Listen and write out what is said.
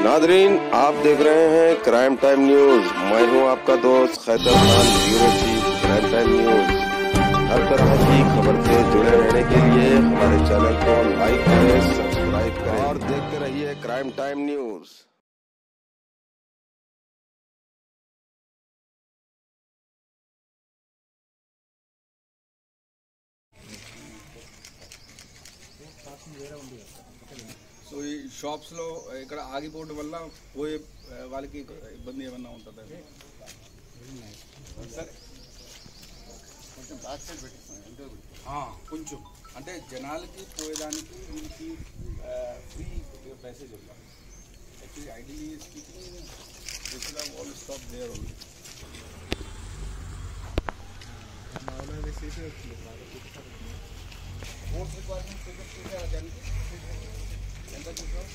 Nadreen, आप देख रहे हैं क्राइम टाइम न्यूज। मैं हूं आपका दोस्त Khaitar Khan, bureau chief Crime Time News. हर तरह की खबर से जुड़े रहने के लिए हमारे चैनल को लाइक करें, सब्सक्राइब करें और देखते रहिए क्राइम टाइम न्यूज। సో ఈ షాప్స్లో ఇక్కడ ఆగిపోవడం వల్ల పోయే వాళ్ళకి ఇబ్బంది ఏమన్నా ఉంటుందా? సరే కొంచెం బ్యాక్ సైడ్ పెట్టిస్తాను, కొంచెం అంటే జనాలకి పోయేదానికి వీళ్ళకి ఫ్రీ ప్యాసేజ్ ఉండాలి. Actually ideally speaking this should have all stop there only. Force requirement ఎంత చూసావు?